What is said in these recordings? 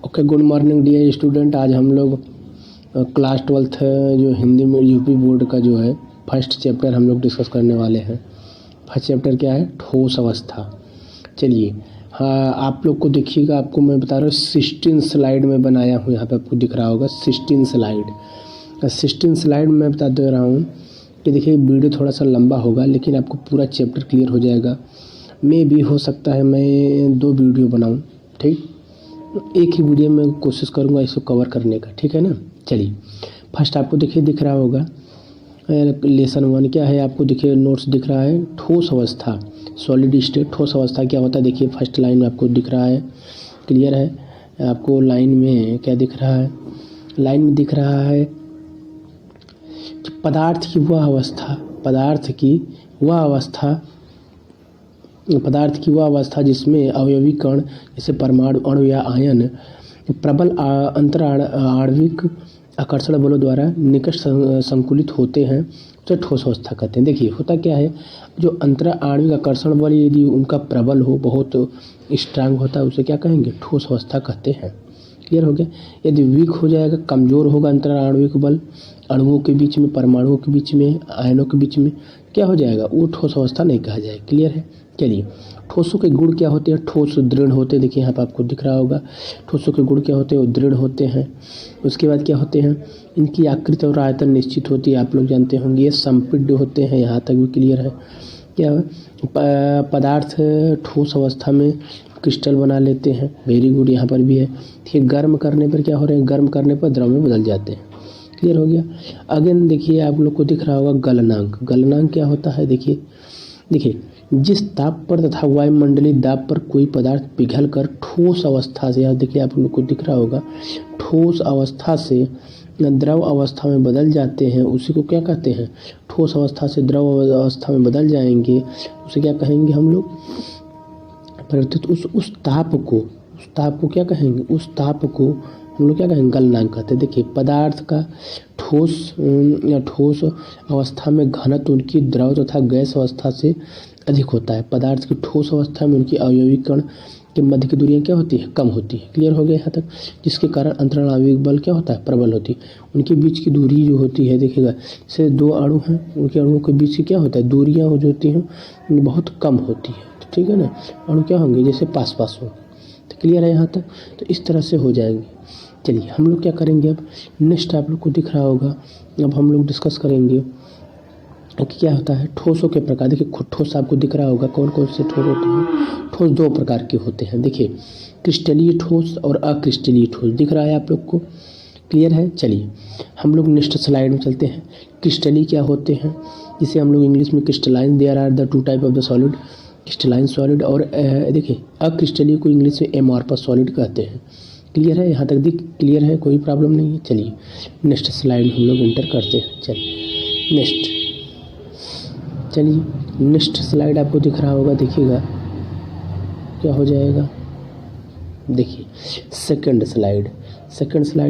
Okay, good morning dear student. आज हम लोग क्लास 12th जो हिंदी में यूपी बोर्ड का जो है फर्स्ट चैप्टर हम लोग डिस्कस करने वाले हैं। फर्स्ट चैप्टर क्या है? ठोस अवस्था। चलिए, हाँ, आप लोग को देखिएगा, आपको मैं बता रहा हूँ 16 स्लाइड में बनाया हूँ। यहाँ पे आपको दिख रहा होगा 16 स्लाइड। 16 स्लाइड में बता दे रहा हूँ कि देखिए वीडियो थोड़ा सा लंबा होगा, लेकिन आपको पूरा चैप्टर क्लियर हो जाएगा। मे भी हो सकता है मैं 2 वीडियो बनाऊँ, ठीक, एक ही वीडियो में कोशिश करूँगा इसको कवर करने का, ठीक है ना। चलिए, फर्स्ट आपको देखिए दिख रहा होगा लेसन 1 क्या है, आपको देखिए नोट्स दिख रहा है ठोस अवस्था, सॉलिड स्टेट। ठोस अवस्था क्या होता है देखिए फर्स्ट लाइन में आपको दिख रहा है, क्लियर है। आपको लाइन में क्या दिख रहा है? लाइन में दिख रहा है कि पदार्थ की वह अवस्था जिसमें अवयवी कण जैसे परमाणु, अणु या आयन प्रबल अंतराणविक आकर्षण बलों द्वारा निकट संकुलित होते हैं, तो ठोस अवस्था कहते हैं। देखिए होता क्या है, जो अंतराणविक आकर्षण बल यदि उनका प्रबल हो, बहुत स्ट्रांग होता है, उसे क्या कहेंगे? ठोस अवस्था कहते हैं। क्लियर हो गया। यदि वीक हो जाएगा, कमज़ोर होगा अंतराणविक बल अणुओं के बीच में, परमाणुओं के बीच में, आयनों के बीच में, क्या हो जाएगा? वो ठोस अवस्था नहीं कहा जाएगा। क्लियर है। चलिए, ठोसों के गुण क्या होते हैं? ठोस दृढ़ होते हैं। देखिए यहाँ पर आपको दिख रहा होगा ठोसों के गुण क्या होते हैं? वो दृढ़ होते हैं। उसके बाद क्या होते हैं? इनकी आकृति और आयतन निश्चित होती है, आप लोग जानते होंगे। ये संपीड्य होते हैं, यहाँ तक भी क्लियर है। क्या पदार्थ ठोस अवस्था में क्रिस्टल बना लेते हैं, वेरी गुड, यहाँ पर भी है। ठीक, गर्म करने पर क्या हो रहे हैं? गर्म करने पर द्रव में बदल जाते हैं। क्लियर हो गया। अगेन देखिए आप लोग को दिख रहा होगा गलनांक। गलनांक क्या होता है? देखिए जिस ताप पर तथा वायुमंडलीय दाब पर कोई पदार्थ पिघल कर ठोस अवस्था से, यहाँ देखिए आप लोग को दिख रहा होगा, ठोस अवस्था से द्रव अवस्था में बदल जाते हैं, उसी को क्या कहते हैं? ठोस अवस्था से द्रव अवस्था में बदल जाएंगे, उसे क्या कहेंगे हम लोग? परिवर्तित उस ताप को क्या कहेंगे? उस ताप को हम लोग क्या कहेंगे? गलनांक कहते हैं। देखिए पदार्थ का ठोस अवस्था में घनत्व उनकी द्रव तथा गैस अवस्था से अधिक होता है। पदार्थ की ठोस अवस्था में उनकी अवयवी कण के मध्य की दूरियां क्या होती है? कम होती है। क्लियर हो गया यहाँ तक। जिसके कारण अंतराणविक बल क्या होता है? प्रबल होती है। उनके बीच की दूरी जो होती है, देखिएगा जैसे 2 अणु हैं, उनके अणुओं के बीच की क्या होता है? दूरियाँ जो होती हैं बहुत कम होती है, ठीक है ना। अणु क्या होंगे? जैसे पास हो। तो क्लियर है यहाँ तक। तो इस तरह से हो जाएंगे। चलिए हम लोग क्या करेंगे अब? नेक्स्ट आप लोग को दिख रहा होगा, अब हम लोग डिस्कस करेंगे कि क्या होता है ठोसों के प्रकार। देखिए ठोस आपको दिख रहा होगा कौन कौन से ठोस होते हैं। ठोस 2 प्रकार के होते हैं। देखिए क्रिस्टलीय ठोस और अक्रिस्टलीय ठोस दिख रहा है आप लोग को, क्लियर है। चलिए हम लोग नेक्स्ट स्लाइड में चलते हैं। क्रिस्टलीय क्या होते हैं, जिसे हम लोग इंग्लिश में crystalline, there are the 2 type of the solid, crystalline solid, और देखिए अक्रिस्टलीय को इंग्लिश में एमॉर्फस सॉलिड कहते हैं। क्लियर है यहाँ तक? क्लियर है, कोई प्रॉब्लम नहीं है। चलिए नेक्स्ट स्लाइड हम लोग इंटर करते हैं। चलिए नेक्स्ट स्लाइड आपको दिख रहा होगा, देखिएगा क्या हो जाएगा। देखिए सेकंड स्लाइड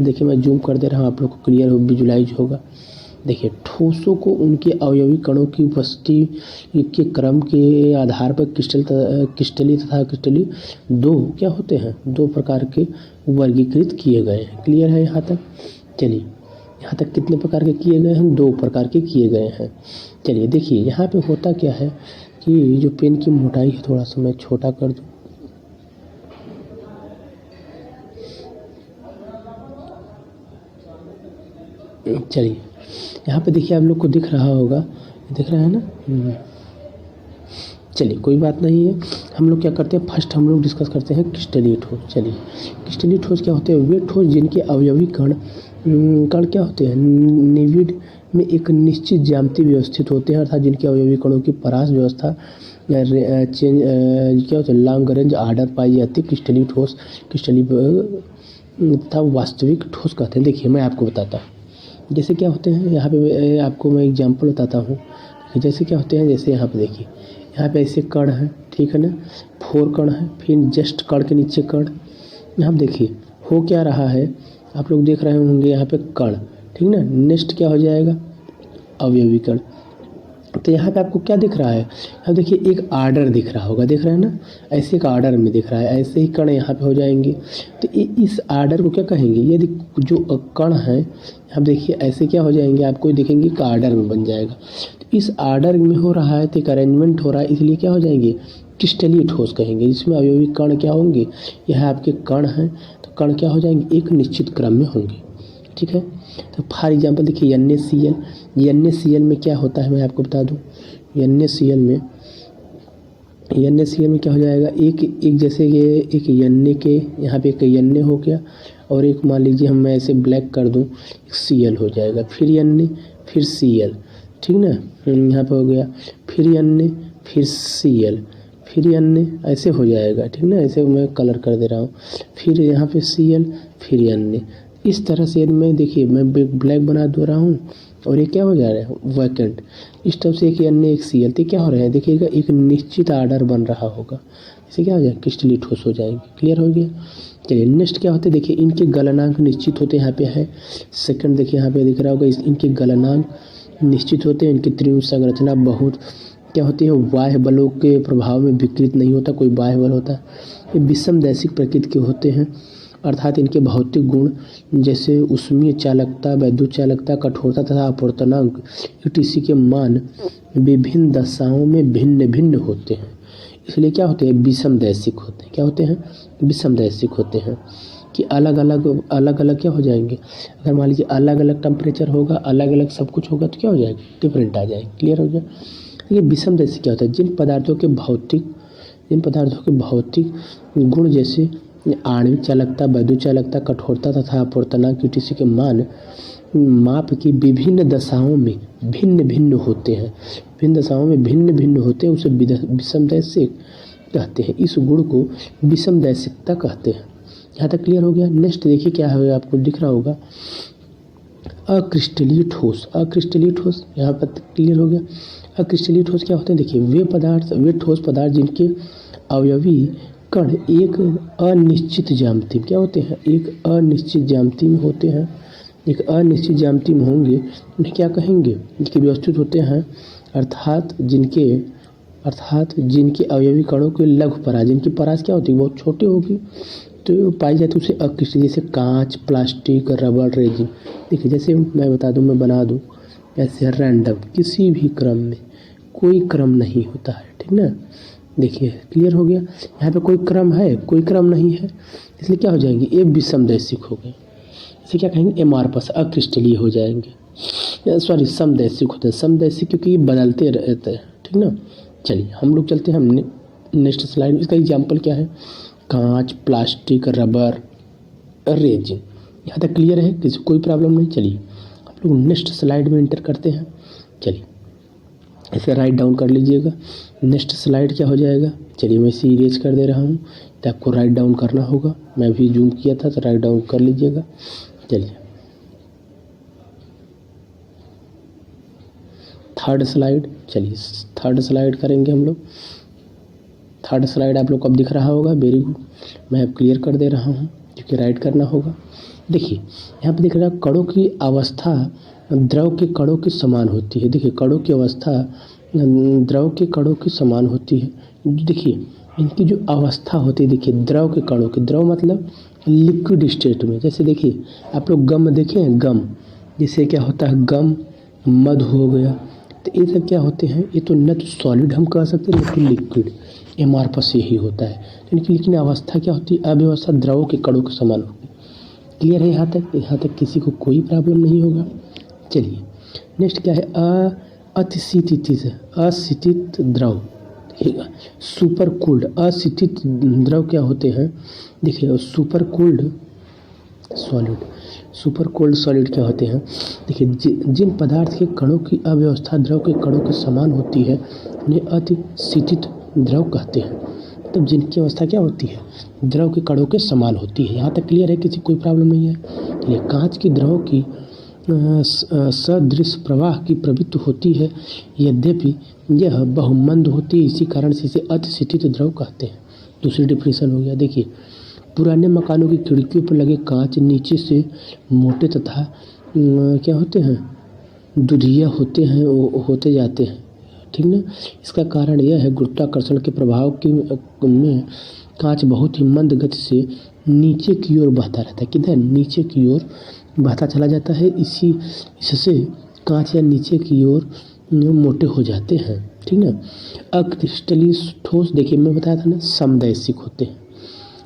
देखिए मैं जूम कर दे रहा हूँ, आप लोग को क्लियर हो, विजुलाइज होगा। देखिए ठोसों को उनके अवयवी कणों की उपस्थिति के क्रम के आधार पर क्रिस्टलीय तथा अक्रिस्टलीय 2 क्या होते हैं? 2 प्रकार के वर्गीकृत किए गए हैं। क्लियर है यहाँ तक? चलिए यहाँ तक कितने प्रकार के किए गए हैं? 2 प्रकार के किए गए हैं। चलिए देखिए यहाँ पे होता क्या है कि जो पेन की मोटाई है, थोड़ा सा मैं छोटा कर दूँ। चलिए यहाँ पे देखिए आप लोग को दिख रहा होगा, दिख रहा है ना। चलिए कोई बात नहीं है। हम लोग क्या करते हैं, फर्स्ट हम लोग डिस्कस करते हैं क्रिस्टलीय ठोस। चलिए क्रिस्टलीय ठोस क्या होते हैं? वे ठोस जिनके अवयवी कण क्या होते हैं? निविड में एक निश्चित ज्यामिति व्यवस्थित होते हैं, अर्थात जिनके अवयवी कणों की परास व्यवस्था क्या होता है? लॉन्ग रेंज आर्डर पाई जाती है। क्रिस्टलीय ठोस क्रिस्टलीय तथा वास्तविक ठोस कहते हैं। देखिए मैं आपको बताता हूँ, जैसे क्या होते हैं, यहाँ पे आपको मैं एग्जांपल बताता हूँ। जैसे क्या होते हैं, जैसे यहाँ पे देखिए, यहाँ पे ऐसे कण है, ठीक है ना, 4 कण है, फिर जस्ट कण के नीचे कण। यहाँ देखिए हो क्या रहा है, आप लोग देख रहे होंगे यहाँ पे कण, ठीक ना। नेक्स्ट क्या हो जाएगा? अवयवी कण। तो यहाँ पे आपको क्या दिख रहा है, अब देखिए एक आर्डर दिख रहा होगा, दिख रहा है ना, ऐसे एक आर्डर में दिख रहा है, ऐसे ही कण यहाँ पे हो जाएंगे। तो इस आर्डर को क्या कहेंगे, यदि जो कण है यहाँ देखिए ऐसे क्या हो जाएंगे, आपको दिखेंगे कि आर्डर में बन जाएगा। तो इस आर्डर में हो रहा है तो एक अरेंजमेंट हो रहा है, इसलिए क्या हो जाएंगे, क्रिस्टलीय ठोस कहेंगे, जिसमें अवयवी कण क्या होंगे, यह आपके कण हैं, तो कण क्या हो जाएंगे, एक निश्चित क्रम में होंगे। ठीक है, तो फॉर एग्जांपल देखिए NaCl, NaCl में क्या होता है मैं आपको बता दूं, NaCl में क्या हो जाएगा, एक जैसे ये एक Na के यहाँ पे एक Na हो गया और एक मान लीजिए हम मैं ऐसे ब्लैक कर दूं, एक Cl हो जाएगा, फिर Na फिर Cl, ठीक ना, यहाँ पे हो गया, फिर Na फिर Cl फिर Na, ऐसे हो जाएगा, ठीक ना, ऐसे मैं कलर कर दे रहा हूँ, फिर यहाँ पे Cl फिर Na, इस तरह से मैं देखिए मैं ब्लैक बना दे रहा हूँ और ये क्या हो जा रहा है, वैकेंट। इस तरफ से एक Na एक Cl, तो क्या हो रहा है देखिएगा, एक निश्चित आर्डर बन रहा होगा, इसे क्या हो जाएगा, क्रिस्टलीय ठोस हो जाएंगे। क्लियर हो गया। चलिए नेक्स्ट क्या होते हैं, देखिए इनके गलनांक निश्चित होते हैं, यहाँ पे है सेकंड, देखिए यहाँ पे दिख रहा होगा, इनके गलनांक निश्चित होते हैं, इनकी त्रिभुज संरचना बहुत क्या होती है, बाह्य बलों के प्रभाव में विकृत नहीं होता, कोई बाह्य बल होता है, ये विषमदैशिक प्रकृति के होते हैं, अर्थात इनके भौतिक गुण जैसे ऊष्मीय चालकता, वैद्युत चालकता, कठोरता तथा अपवर्तनांक etc के मान विभिन्न दशाओं में भिन्न भिन्न होते हैं, इसलिए क्या होते हैं, विषमदैशिक होते हैं। क्या होते हैं, विषमदैशिक होते हैं, कि अलग अलग क्या हो जाएंगे, अगर मान लीजिए अलग अलग टेम्परेचर होगा, अलग अलग सब कुछ होगा तो क्या हो जाएगा, डिफरेंट आ जाएगा। क्लियर हो गया। ये विषमदैशिक क्या होता है, जिन पदार्थों के भौतिक गुण जैसे आणविक चालकता, वैद्युत चालकता, कठोरता तथा अपवर्तनांक etc के माप की विभिन्न दशाओं में भिन्न भिन्न होते हैं, उसे विषमदैशिक कहते हैं, इस गुण को विषमदैशिकता कहते हैं। यहाँ तक क्लियर हो गया। नेक्स्ट देखिए क्या है, आपको दिख रहा होगा अक्रिस्टलीय ठोस, यहाँ पर क्लियर हो गया। अक्रिस्टलीय ठोस क्या होते हैं, देखिए वे ठोस पदार्थ जिनके अवयवी कण एक अनिश्चित ज्यामिति क्या होते हैं, एक अनिश्चित ज्यामिति में होते हैं, एक अनिश्चित ज्यामिति में होंगे, उन्हें क्या कहेंगे, जिनके व्यवस्थित होते हैं, अर्थात जिनके अवयवी कणों के लघु परास, जिनकी परास क्या होती है, बहुत छोटी होगी तो पाई जाती है, उसे अक्रिस्टलीय, जैसे कांच, प्लास्टिक, रबर, रेजिन। देखिए जैसे मैं बता दूं, मैं बना दूं ऐसे रैंडम, किसी भी क्रम में कोई क्रम नहीं होता है, ठीक ना। देखिए क्लियर हो गया, यहाँ पे कोई क्रम है, कोई क्रम नहीं है, इसलिए क्या हो जाएंगे, ये विषमदैशिक हो गए, इसे क्या कहेंगे, एमार्फस, अक्रिस्टलीय हो जाएंगे, सॉरी समदैशिक होते हैं, समदैशिक क्योंकि ये बदलते रहते हैं, ठीक ना। चलिए हम लोग चलते हैं नेक्स्ट स्लाइड। इसका एग्जाम्पल क्या है, कांच, प्लास्टिक, रबर, रेजिन। यहाँ तक क्लियर है, किसी कोई प्रॉब्लम नहीं। चलिए हम लोग नेक्स्ट स्लाइड में इंटर करते हैं। चलिए इसे राइट डाउन कर लीजिएगा, नेक्स्ट स्लाइड क्या हो जाएगा। चलिए मैं इसे इरेज कर दे रहा हूँ, तो आपको राइट डाउन करना होगा, मैं भी जूम किया था तो राइट डाउन कर लीजिएगा। चलिए थर्ड स्लाइड, चलिए थर्ड स्लाइड करेंगे हम लोग। थर्ड स्लाइड आप लोग को अब दिख रहा होगा, वेरी गुड, मैं अब क्लियर कर दे रहा हूँ क्योंकि राइट करना होगा। देखिए यहाँ पे दिख रहा है कणों की अवस्था द्रव के कणों की समान होती है। देखिए कणों की अवस्था द्रव के कणों की समान होती है। देखिए इनकी जो अवस्था होती है, देखिए द्रव के कणों की, द्रव मतलब लिक्विड स्टेट में, जैसे देखिए आप लोग गम देखे हैं, गम जैसे क्या होता है, गम, मध हो गया, तो ये सब क्या होते हैं, ये तो न तो सॉलिड हम कह सकते हैं न तो लिक्विड, एमार्फस यही होता है। तो इनकी लेकिन अवस्था क्या होती है, अव्यवस्था द्रव के कणों के समान होगी। क्लियर है यहाँ तक किसी को कोई प्रॉब्लम नहीं होगा। चलिए नेक्स्ट क्या है, अशिथित द्रव, सुपर कूल्ड, अशिथित द्रव क्या होते हैं, देखिए सुपर कोल्ड सॉलिड क्या होते हैं। देखिए जिन पदार्थ के कणों की अव्यवस्था द्रव के कणों के समान होती है उन्हें अतिशीतित द्रव कहते हैं। तब जिनकी अवस्था क्या होती है, द्रव के कणों के समान होती है। यहाँ तक क्लियर है, किसी कोई प्रॉब्लम नहीं है। चलिए कांच की द्रव की सदृश प्रवाह की प्रवृत्ति होती है, यद्यपि यह बहुमंद होती है, इसी कारण से इसे अतिशीतित द्रव कहते हैं। दूसरी डिफिनेशन हो गया, देखिए पुराने मकानों की खिड़कियों पर लगे कांच नीचे से मोटे तथा क्या होते हैं, दुधिया होते हैं, होते जाते हैं, ठीक ना। इसका कारण यह है गुरुत्वाकर्षण के प्रभाव की में कांच बहुत ही मंद गति से नीचे की ओर बहता रहता है। किधर? नीचे की ओर बहता चला जाता है। इससे कांच या नीचे की ओर मोटे हो जाते हैं, ठीक ना। अक्रिस्टलीय ठोस देखिए मैं बताया था ना समदैशिक होते हैं।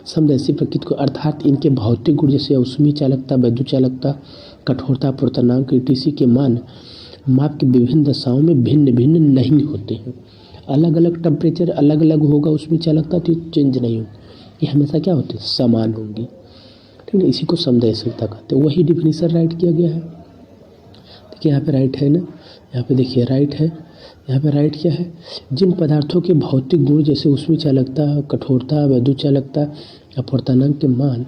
समदैशिक प्रकृति को अर्थात इनके भौतिक गुण जैसे औष्मीय चालकता, वैद्युत चालकता, कठोरता, अपवर्तनांक etc के मान माप की विभिन्न दशाओं में भिन्न भिन्न नहीं होते हैं। अलग अलग टेम्परेचर अलग अलग होगा उसमें चालकता तो चेंज नहीं होगी, ये हमेशा क्या होते हैं? समान होंगी, ठीक है। इसी को समदैशिकता कहते हैं। वही डिफिनीशन राइट किया गया है। देखिए यहाँ पे राइट है ना, यहाँ पे देखिए राइट है। यहाँ पे राइट क्या है? जिन पदार्थों के भौतिक गुण जैसे उसमें चालकता, कठोरता, वैद्युत चालकता, अपवर्तनांक के मान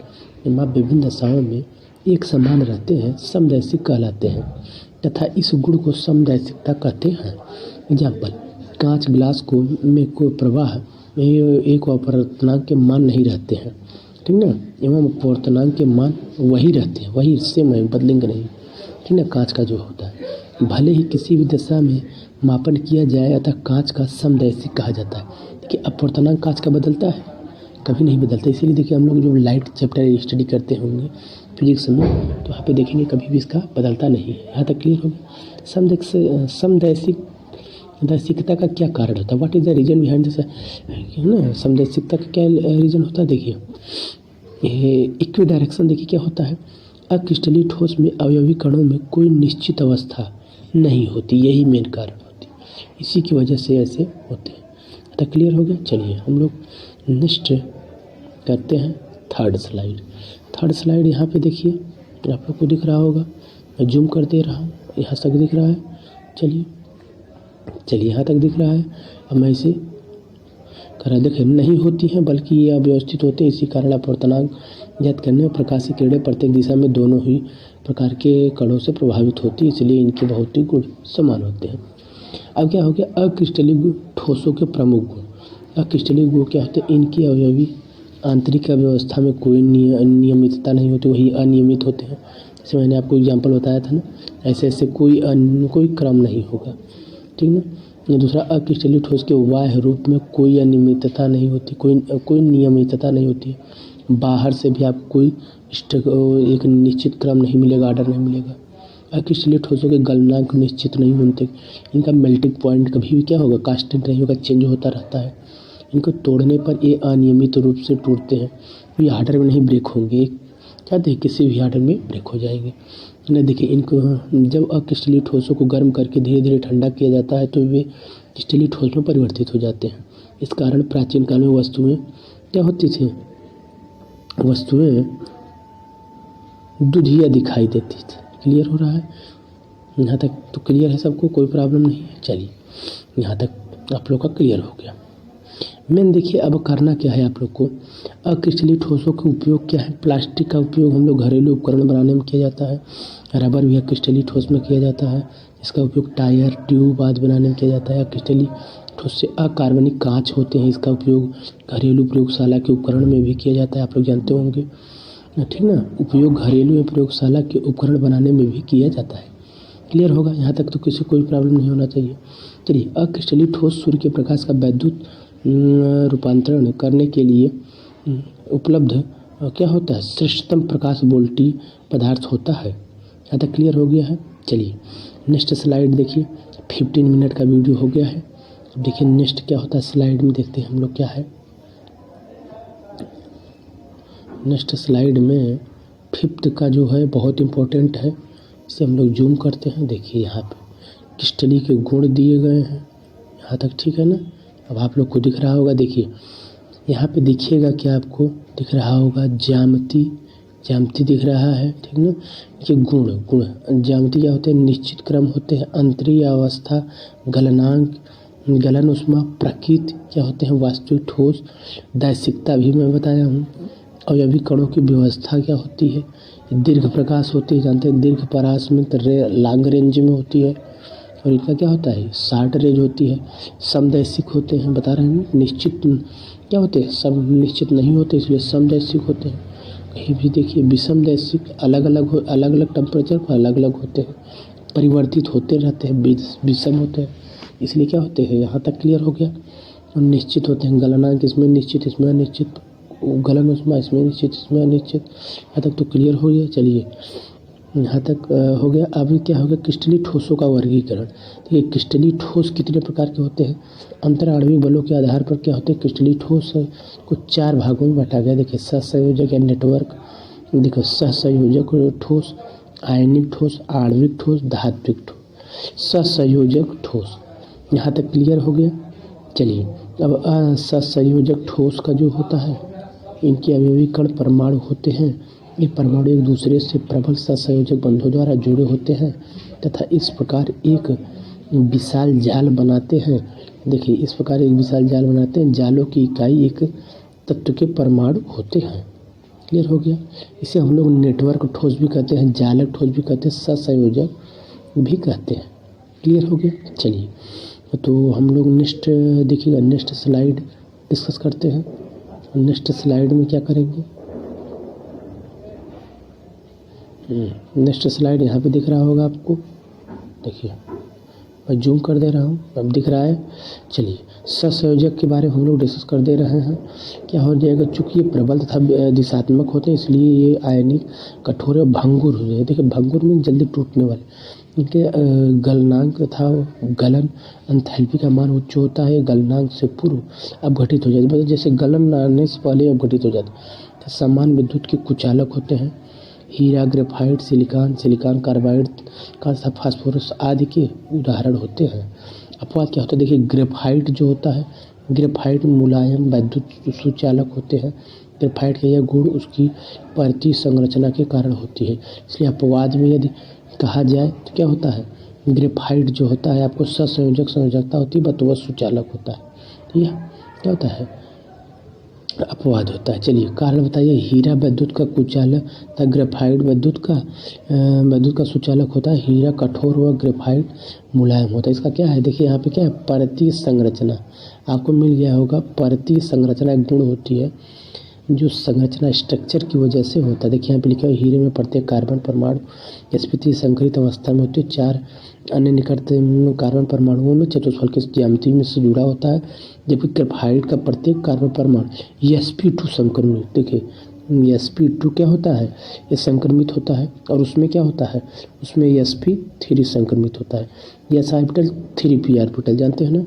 माप विभिन्न दशाओं में एक समान रहते हैं समदैशिक कहलाते हैं तथा इस गुण को समदैशिकता कहते हैं। एग्जाम्पल, कांच ग्लास को में कोई प्रवाह एक अपवर्तनांक के मान नहीं रहते हैं, ठीक ना, एवं अपवर्तनांक के मान वही रहते हैं, वही सेम है, बदलेंगे नहीं, ठीक ना। कांच का जो होता है भले ही किसी भी दशा में मापन किया जाए अतः कांच का समदैशिक कहा जाता है। देखिए अपवर्तनांक कांच का बदलता है? कभी नहीं बदलता। इसीलिए देखिए हम लोग जो लाइट चैप्टर स्टडी करते होंगे फिजिक्स में तो यहाँ पे देखेंगे कभी भी इसका बदलता नहीं है। यहाँ तक क्लियर हो गया। समदैशिकता का क्या कारण होता है? What is the reason behind this, है ना। समदैशिकता का क्या रीजन होता है? देखिए इक्वी डायरेक्शन देखिए क्या होता है। अक्रिस्टलीय ठोस में अवयवी कणों में कोई निश्चित अवस्था नहीं होती, यही मेन कारण होती है, इसी की वजह से ऐसे होते हैं। तो क्लियर हो गया। चलिए हम लोग नेक्स्ट करते हैं थर्ड स्लाइड। थर्ड स्लाइड यहाँ पे देखिए आप लोग को दिख रहा होगा, मैं जूम कर दे रहा हूँ, यहाँ तक दिख रहा है। चलिए यहाँ तक दिख रहा है। अब मैं इसे करा देखिए नहीं होती हैं बल्कि ये अव्यवस्थित होते हैं, इसी कारण अपवर्तनांक ज्ञात करने में प्रकाशीय किरणें प्रत्येक दिशा में दोनों ही प्रकार के कणों से प्रभावित होती है, इसलिए इनके भौतिक गुण समान होते हैं। अब क्या हो गया? अक्रिस्टलीय ठोसों के प्रमुख गुण। अक्रिस्टलीय गुण क्या होते हैं? इनकी अवयवी आंतरिक अव्यवस्था में कोई नियमितता नहीं होती, वही अनियमित होते हैं। जैसे मैंने आपको एग्जाम्पल बताया था ना, ऐसे कोई क्रम नहीं होगा, ठीक ना। दूसरा, अक्रिस्टलीय ठोस के बाह्य रूप में कोई अनियमितता नहीं होती, कोई नियमितता नहीं होती। बाहर से भी आपको कोई एक निश्चित क्रम नहीं मिलेगा, आर्डर नहीं मिलेगा। अक्रिस्टलीय ठोसों के गलनांक निश्चित नहीं होते, इनका मेल्टिंग पॉइंट कभी भी क्या होगा? कांस्टेंट नहीं होगा, चेंज होता रहता है। इनको तोड़ने पर ये अनियमित रूप से टूटते हैं, ये आर्डर में नहीं ब्रेक होंगे, क्या देखिए किसी भी आर्डर में ब्रेक हो जाएंगे ना। देखिए इनको जब अक्रिस्टलीय ठोसों को गर्म करके धीरे धीरे ठंडा किया जाता है तो वे क्रिस्टलीय ठोस में परिवर्तित हो जाते हैं। इस कारण प्राचीन काल में वस्तुएं क्या होती थी? वस्तुएं दुधिया दिखाई देती थी। क्लियर हो रहा है? यहाँ तक तो क्लियर है सबको, कोई प्रॉब्लम नहीं है। चलिए यहाँ तक आप लोग का क्लियर हो गया। मेन देखिए अब करना क्या है आप लोग को। अक्रिस्टलीय ठोसों का उपयोग क्या है? प्लास्टिक का उपयोग हम लोग घरेलू उपकरण बनाने में किया जाता है। रबर भी अक्रिस्टलीय ठोस में किया जाता है। इसका उपयोग टायर, ट्यूब आदि बनाने में किया जाता है। अक्रिस्टलीय ठोस से अकार्बनिक कांच होते हैं, इसका उपयोग घरेलू प्रयोगशाला के उपकरण में भी किया जाता है, आप लोग जानते होंगे, ठीक ना। उपयोग घरेलू या प्रयोगशाला के उपकरण बनाने में भी किया जाता है। क्लियर होगा? यहाँ तक तो किसी कोई प्रॉब्लम नहीं होना चाहिए। चलिए अक्रिस्टलीय ठोस सूर्य के प्रकाश का वैद्युत रूपांतरण करने के लिए उपलब्ध क्या होता है? श्रेष्ठतम प्रकाश वोल्टी पदार्थ होता है। यहाँ तक क्लियर हो गया है। चलिए नेक्स्ट स्लाइड देखिए। 15 मिनट का वीडियो हो गया है। अब देखिए नेक्स्ट क्या होता है स्लाइड में, देखते हैं हम लोग क्या है। नेक्स्ट स्लाइड में 5th का जो है बहुत इम्पोर्टेंट है, इसे हम लोग जूम करते हैं। देखिए यहाँ पे क्रिस्टलीय के गुण दिए गए हैं, यहाँ तक ठीक है ना। अब आप लोग को दिख रहा होगा, देखिए यहाँ पे दिखिएगा क्या आपको दिख रहा होगा? ज्यामिति दिख रहा है, ठीक ना। ये गुण ज्यामिति क्या होते हैं? निश्चित क्रम होते हैं। अंतरीय अवस्था, गलनांक, गलन उष्मा, प्रकृति क्या होते हैं? वास्तविक ठोस, दैशिकता भी मैं बताया हूँ। अवयवी कणों की व्यवस्था क्या होती है? दीर्घ प्रकाश होती है, जानते हैं। दीर्घ परास में लॉन्ग रेंज में होती है, और इनका क्या होता है? शॉर्ट रेंज होती है। समदैशिक होते हैं, बता रहे हैं। निश्चित क्या होते हैं? सब निश्चित नहीं होते, इसलिए समदैशिक होते हैं। कहीं भी देखिए विषमदैशिक अलग अलग टेम्परेचर पर अलग अलग होते हैं, परिवर्तित होते रहते हैं। विषम होते हैं इसलिए क्या होते हैं, यहाँ तक क्लियर हो गया। और निश्चित होते हैं, गलनांक इसमें निश्चित, इसमें अनिश्चित, गलन उसमें इसमें निश्चित, इसमें अनिश्चित। यहाँ तक तो क्लियर हो गया। चलिए यहाँ तक हो गया। अभी क्या हो गया, क्रिस्टलीय ठोसों का वर्गीकरण। देखिए क्रिस्टलीय ठोस कितने प्रकार के होते हैं, अंतराणवीय बलों के आधार पर क्या होते हैं, क्रिस्टलीय ठोस को 4 भागों में बांटा गया। देखिए सहसंयोजक या नेटवर्क, देखो सहसंयोजक ठोस, आयनिक ठोस, आणविक ठोस, धात्विक ठोस। सहसंयोजक ठोस यहाँ तक क्लियर हो गया। चलिए अब सहसंयोजक ठोस का जो होता है, इनके अवयवी कण परमाणु होते हैं। ये परमाणु एक दूसरे से प्रबल सहसंयोजक बंधों द्वारा जुड़े होते हैं तथा इस प्रकार एक विशाल जाल बनाते हैं। देखिए इस प्रकार एक विशाल जाल बनाते हैं। जालों की इकाई एक तत्व के परमाणु होते हैं। क्लियर हो गया। इसे हम लोग नेटवर्क ठोस भी कहते हैं, जालक ठोस भी कहते हैं, सहसंयोजक भी कहते हैं। क्लियर हो गया। चलिए तो हम लोग नेक्स्ट देखिएगा, नेक्स्ट स्लाइड डिस्कस करते हैं। नेक्स्ट स्लाइड में क्या करेंगे, नेक्स्ट स्लाइड यहाँ पे दिख रहा होगा आपको। देखिए मैं जूम कर दे रहा हूँ, अब दिख रहा है। चलिए सहसंयोजक के बारे में हम लोग डिस्कस कर दे रहे हैं। क्या हो जाएगा, चूँकि ये प्रबल तथा दिशात्मक होते हैं इसलिए ये आयनिक, कठोर और भंगुर हो जाए। देखिए भंगुर में जल्दी टूटने वाले, इनके गलनांक तथा गलन एंथैल्पी का मान उच्च होता है। गलनांक से पूर्व अपघटित हो जाते हैं, जैसे गलन आने से पहले अपघटित हो जाते हैं। समान विद्युत के कुचालक होते हैं। हीरा, ग्रेफाइट, सिलिकॉन कार्बाइड का फास्फोरस आदि के उदाहरण होते हैं। अपवाद क्या होता है, देखिए ग्रेफाइट जो होता है, ग्रेफाइट मुलायम वैद्युत सुचालक होते हैं। ग्रेफाइट का यह गुण उसकी परतीय संरचना के कारण होती है। इसलिए अपवाद में यदि कहा जाए तो क्या होता है, ग्रेफाइट जो होता है आपको सहसंयोजक संयोजकता होती है, बट वह सुचालक होता है। ठीक है, क्या होता है, अपवाद होता है। चलिए कारण बताइए। हीरा विद्युत का कुचालक तथा ग्रेफाइट विद्युत का सुचालक होता है। हीरा कठोर व ग्रेफाइट मुलायम होता है। इसका क्या है, देखिए यहाँ पे क्या है, परतीय संरचना आपको मिल गया होगा। परतीय संरचना एक गुण होती है जो संरचना स्ट्रक्चर की वजह से होता है। देखिए यहाँ पे लिखा है, हीरे में प्रत्येक कार्बन परमाणु स्फीति संकरित अवस्था में होती है। 4 अन्य निकटतम कार्बन परमाणुओं में चतुष्फल के ज्यामिति में से जुड़ा होता है, जबकि ग्रेफाइट का प्रत्येक कार्बन परमाणु sp2 संक्रमित। देखिए sp2 क्या होता है, ये संक्रमित होता है। और उसमें क्या होता है, उसमें sp3 संक्रमित होता है। s ऑर्बिटल 3p ऑर्बिटल जानते हैं ना।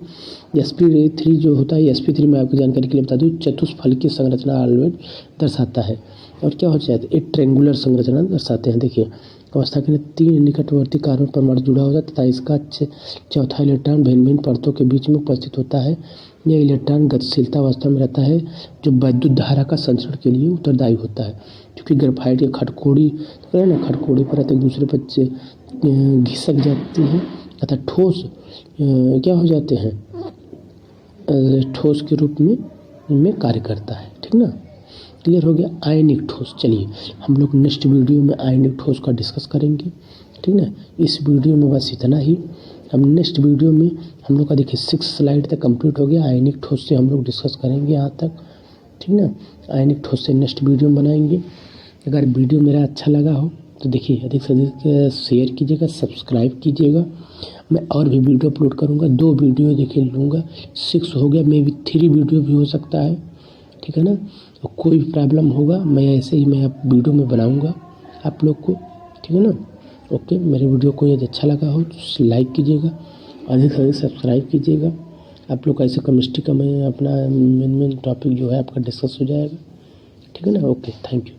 sp3 जो होता है, sp3 में आपको जानकारी के लिए बता दूँ, चतुष्फल की संरचना ऑलवेज दर्शाता है। और क्या हो जाता है, एक ट्रेंगुलर संरचना दर्शाते हैं। देखिए अवस्था के लिए 3 निकटवर्ती कार्बन परमाणु जुड़ा होता है तथा इसका चौथा इलेक्ट्रॉन भिन्न भिन्न परतों के बीच में उपस्थित होता है। यह इलेक्ट्रॉन गतिशीलता अवस्था में रहता है जो विद्युत धारा का संचरण के लिए उत्तरदायी होता है। क्योंकि ग्रेफाइट की खटकोड़ी तो ना, खटकोड़ी पर एक दूसरे पर घिसक जाती है तथा ठोस क्या हो जाते हैं, ठोस के रूप में कार्य करता है। ठीक ना, क्लियर हो गया। आयनिक ठोस, चलिए हम लोग नेक्स्ट वीडियो में आयनिक ठोस का डिस्कस करेंगे। ठीक ना, इस वीडियो में बस इतना ही। हम नेक्स्ट वीडियो में हम लोग का देखिए 6 स्लाइड तक कंप्लीट हो गया। आयनिक ठोस से हम लोग डिस्कस करेंगे यहाँ तक। ठीक ना, आयनिक ठोस से नेक्स्ट वीडियो में बनाएंगे। अगर वीडियो मेरा अच्छा लगा हो तो देखिए अधिक से अधिक शेयर कीजिएगा, सब्सक्राइब कीजिएगा। मैं और भी वीडियो अपलोड करूँगा। 2 वीडियो देखिए लूँगा, 6 हो गया, मे भी 3 वीडियो भी हो सकता है। ठीक है ना, तो कोई प्रॉब्लम होगा मैं ऐसे ही मैं वीडियो में बनाऊँगा आप लोग को। ठीक है ना, ओके। मेरे वीडियो को यदि अच्छा लगा हो तो लाइक कीजिएगा, अधिक से अधिक सब्सक्राइब कीजिएगा। आप लोग ऐसे केमिस्ट्री का मैं अपना मेन टॉपिक जो है आपका डिस्कस हो जाएगा। ठीक है ना, ओके, थैंक यू।